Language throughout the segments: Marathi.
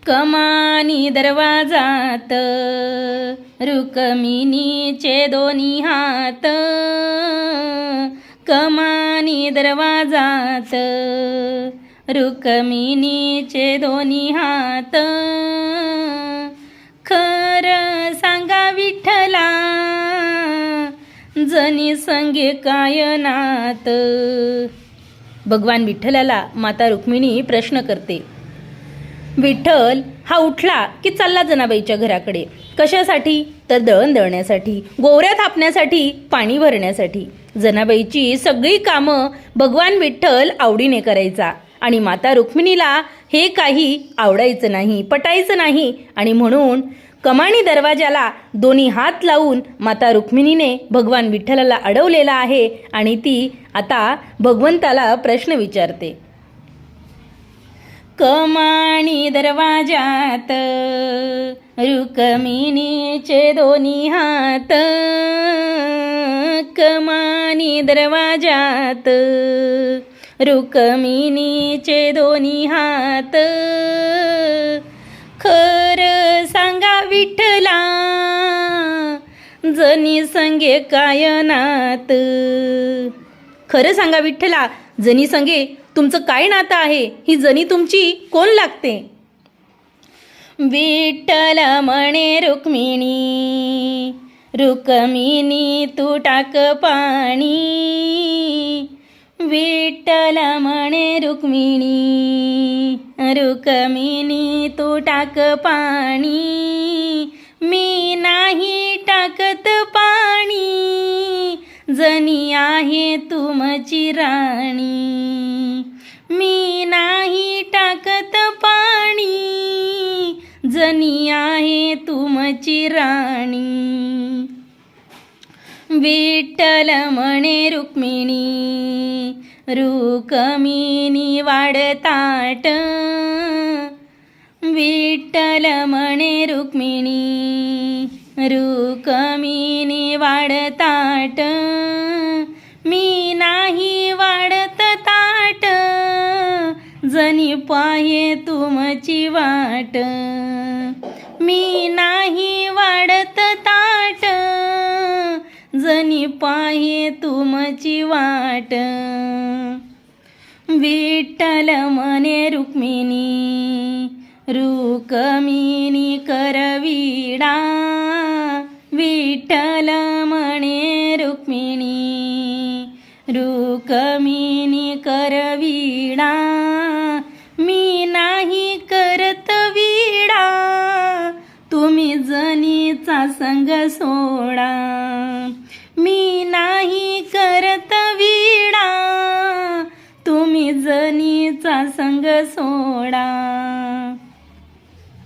कमानी दरवाजात रुक्मिणीचे दोन्ही हात, कमानी दरवाजात रुक्मिणीचे दोन्ही हात, खरं सांगा विठ्ठला जनी संगे काय नात. भगवान विठ्ठलाला माता रुक्मिणी प्रश्न करते. विठ्ठल हा उठला की चालला जनाबाईच्या घराकडे. कशासाठी? तर दळण दळण्यासाठी, गोवऱ्या थापण्यासाठी, पाणी भरण्यासाठी. जनाबाईची सगळी कामं भगवान विठ्ठल आवडीने करायचा आणि माता रुक्मिणीला हे काही आवडायचं नाही, पटायचं नाही. आणि म्हणून कमानी दरवाजाला दोन्ही हात लावून माता रुक्मिणीने भगवान विठ्ठलाला अडवलेला आहे आणि ती आता भगवंताला प्रश्न विचारते. कमानी दरवाजात रुक्मिणीचे दोन्ही हात, कमानी दरवाजात रुक्मिणीचे दोन्ही हात, खरं सांगा विठ्ठला जनी संगे काय नात. खरं सांगा विठ्ठला जनी संगे तुमचं काय नातं आहे? ही जनी तुमची कोण लागते? विठ्ठल म्हणे रुक्मिणी, रुक्मिणी तू टाक पाणी. विठ्ठल म्हणे रुक्मिणी, रुक्मिणी तू टाक पाणी. मी नाही टाकत पाणी, जनी आहे तुमची राणी. मी नाही टाकत पाणी, जनी आहे तुमची राणी. विठ्ठल म्हणे रुक्मिणी, रुक्मिणी वाढ ताट. विठ्ठल म्हणे रुक्मिणी, रुक्मिणी वाढ ताट. मी नाही वाढत ताट, जनी पाहे तुमची वाट. मी नाही वाढत ताट, जनी पाहे तुमची वाट. विठ्ठल म्हणे रुक्मिणी, रुक्मिणी करवीडा. विठ्ठल म्हणे रुक्मिणी, रुक्मिणी करवीडा. मी नाही करत वीडा, तुम्ही जनीचा संग सोडा. मी नाही करत वीडा, तुम्ही जनीचा संग सोडा.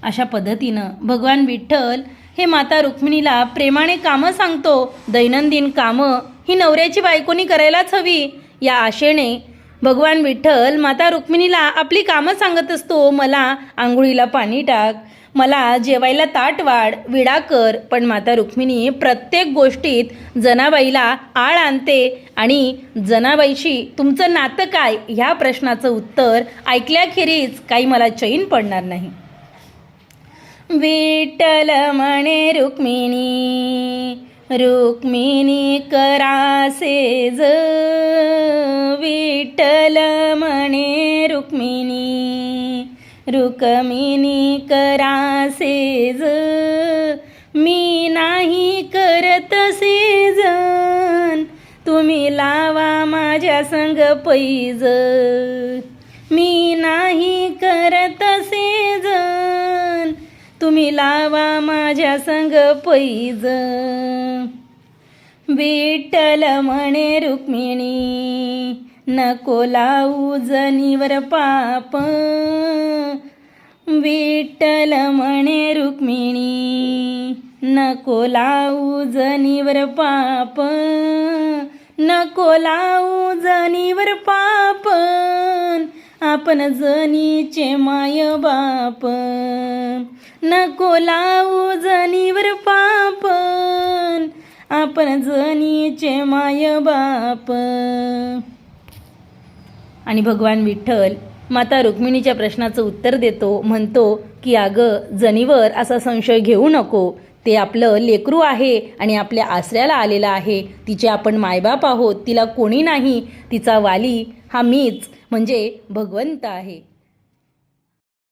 अशा पद्धतीनं भगवान विठ्ठल हे माता रुक्मिणीला प्रेमाने कामं सांगतो. दैनंदिन कामं ही नवऱ्याची बायकोनी करायलाच हवी या आशेने भगवान विठ्ठल माता रुक्मिणीला आपली कामं सांगत असतो. मला आंघोळीला पाणी टाक, मला जेवायला ताट वाढ, विडा कर. पण माता रुक्मिणी प्रत्येक गोष्टीत जनाबाईला आळ आणते आणि जनाबाईशी तुमचं नातं काय ह्या प्रश्नाचं उत्तर ऐकल्याखेरीज काही मला चैन पडणार नाही. विठ्ठल म्हणे रुक्मिणी, रुक्मिणी करासेज. विठ्ठल म्हणे रुक्मिणी, रुक्मिणी करासेज. मी नाही करत सेजन, तुम्ही लावा माझ्या संग पैज. मी नाही करत सेजन, तुम्ही लावा माझ्या संग पैज. विठ्ठल म्हणे रुक्मिणी, नको लावू जनीवर पाप. विठ्ठल म्हणे रुक्मिणी, नको लावू जनीवर पाप. नको लावू जनीवर पाप, आपण जनीचे माय बाप. नको लावू जनीवर पाप, आपण जनीचे माय बाप. आणि भगवान विठ्ठल माता रुक्मिणीच्या प्रश्नाचं उत्तर देतो. म्हणतो की अगं जनीवर असा संशय घेऊ नको. ते आपलं लेकरू आहे आणि आपल्या आसऱ्याला आलेलं आहे. तिचे आपण मायबाप आहोत. तिला कोणी नाही. तिचा वाली हा मीच म्हणजे भगवंत आहे.